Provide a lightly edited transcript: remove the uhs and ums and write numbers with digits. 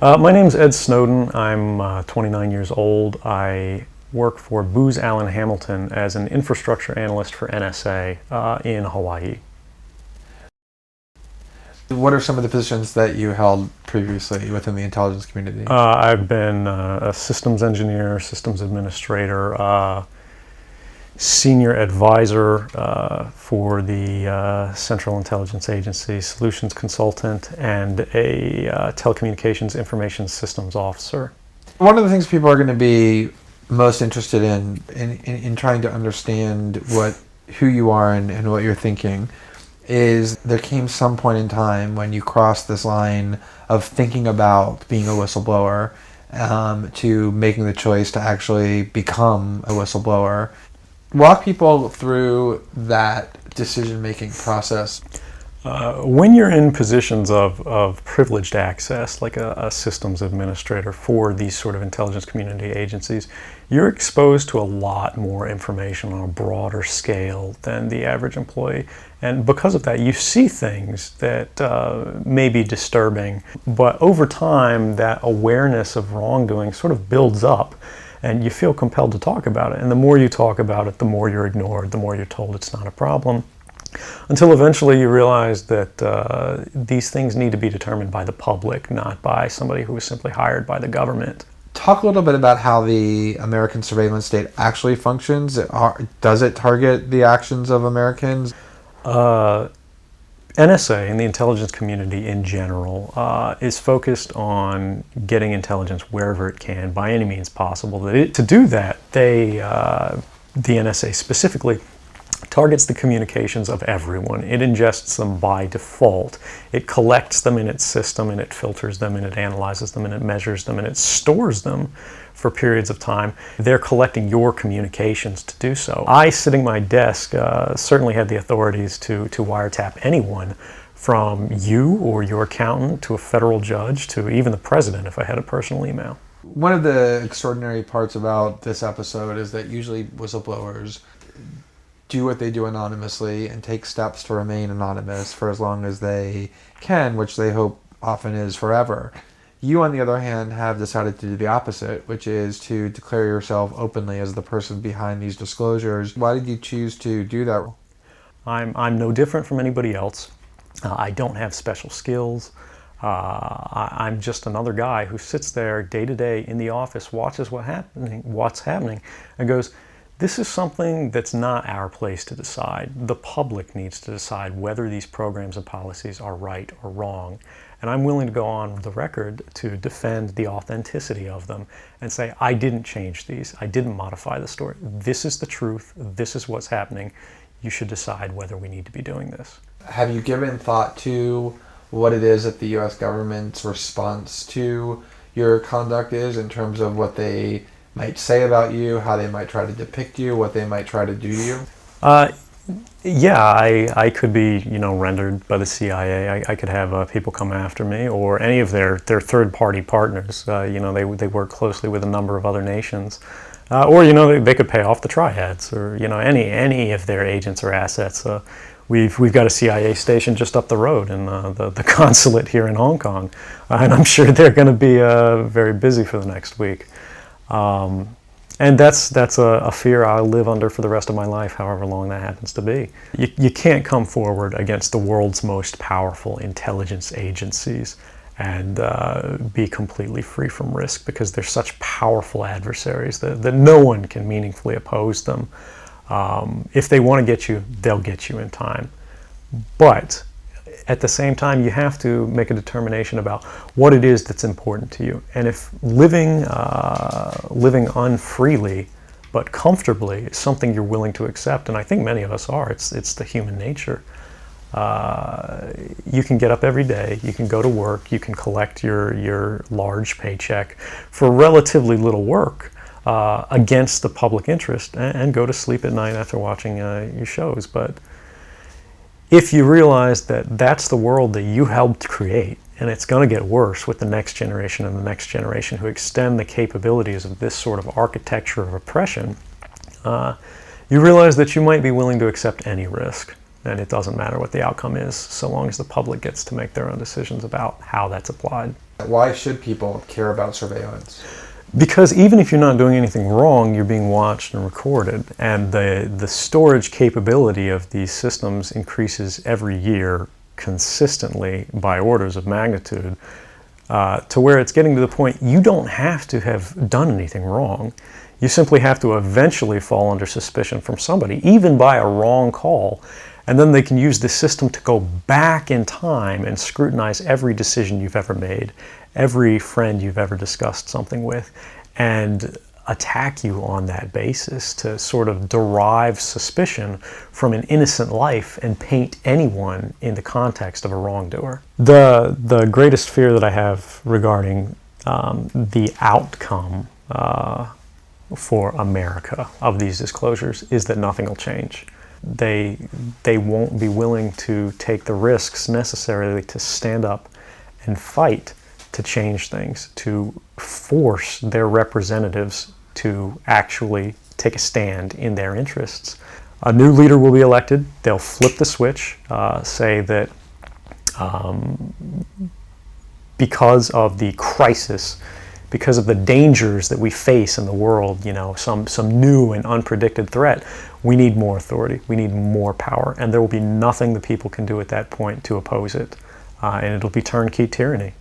My name's Ed Snowden. I'm 29 years old. I work for Booz Allen Hamilton as an infrastructure analyst for NSA in Hawaii. What are some of the positions that you held previously within the intelligence community? I've been a systems engineer, systems administrator, senior advisor for the Central Intelligence Agency, solutions consultant, and a telecommunications information systems officer. One of the things people are going to be most interested in trying to understand who you are and what you're thinking is there came some point in time when you crossed this line of thinking about being a whistleblower to making the choice to actually become a whistleblower. Walk people through that decision-making process. When you're in positions of privileged access, like a systems administrator for these sort of intelligence community agencies, you're exposed to a lot more information on a broader scale than the average employee. And because of that, you see things that may be disturbing, but over time, that awareness of wrongdoing sort of builds up, and you feel compelled to talk about it. And the more you talk about it, the more you're ignored, the more you're told it's not a problem, until eventually you realize that these things need to be determined by the public, not by somebody who was simply hired by the government. Talk a little bit about how the American surveillance state actually functions. Does it target the actions of Americans? NSA and the intelligence community in general is focused on getting intelligence wherever it can by any means possible. To do that, the NSA specifically targets the communications of everyone. It ingests them by default. It collects them in its system, and it filters them, and it analyzes them, and it measures them, and it stores them for periods of time. They're collecting your communications to do so. I, sitting at my desk, certainly had the authorities to wiretap anyone, from you or your accountant to a federal judge to even the president if I had a personal email. One of the extraordinary parts about this episode is that usually whistleblowers do what they do anonymously and take steps to remain anonymous for as long as they can, which they hope often is forever. You, on the other hand, have decided to do the opposite, which is to declare yourself openly as the person behind these disclosures. Why did you choose to do that? I'm no different from anybody else. I don't have special skills. I'm just another guy who sits there day to day in the office, watches what's happening, and goes, this is something that's not our place to decide. The public needs to decide whether these programs and policies are right or wrong. And I'm willing to go on the record to defend the authenticity of them and say, I didn't change these. I didn't modify the story. This is the truth. This is what's happening. You should decide whether we need to be doing this. Have you given thought to what it is that the U.S. government's response to your conduct is in terms of what they might say about you, how they might try to depict you, what they might try to do to you? Yeah, I could be, rendered by the CIA. I could have people come after me, or any of their third-party partners. They work closely with a number of other nations, or they could pay off the triads, or any of their agents or assets. We've got a CIA station just up the road in the consulate here in Hong Kong, and I'm sure they're going to be very busy for the next week. And that's a fear I'll live under for the rest of my life, however long that happens to be. You can't come forward against the world's most powerful intelligence agencies and be completely free from risk, because they're such powerful adversaries that no one can meaningfully oppose them. If they want to get you, they'll get you in time. But at the same time, you have to make a determination about what it is that's important to you. And if living unfreely but comfortably is something you're willing to accept, and I think many of us are, it's the human nature. You can get up every day, you can go to work, you can collect your large paycheck for relatively little work against the public interest, and go to sleep at night after watching your shows. But if you realize that that's the world that you helped create, and it's going to get worse with the next generation and the next generation who extend the capabilities of this sort of architecture of oppression, you realize that you might be willing to accept any risk. And it doesn't matter what the outcome is, so long as the public gets to make their own decisions about how that's applied. Why should people care about surveillance? Because even if you're not doing anything wrong, you're being watched and recorded. And the storage capability of these systems increases every year consistently by orders of magnitude, to where it's getting to the point you don't have to have done anything wrong. You simply have to eventually fall under suspicion from somebody, even by a wrong call. And then they can use the system to go back in time and scrutinize every decision you've ever made, every friend you've ever discussed something with, and attack you on that basis to sort of derive suspicion from an innocent life and paint anyone in the context of a wrongdoer. The greatest fear that I have regarding the outcome for America of these disclosures is that nothing will change. They won't be willing to take the risks necessarily to stand up and fight to change things, to force their representatives to actually take a stand in their interests. A new leader will be elected. They'll flip the switch, say that because of the crisis, because of the dangers that we face in the world, some new and unpredicted threat, we need more authority, we need more power, and there will be nothing the people can do at that point to oppose it, and it'll be turnkey tyranny.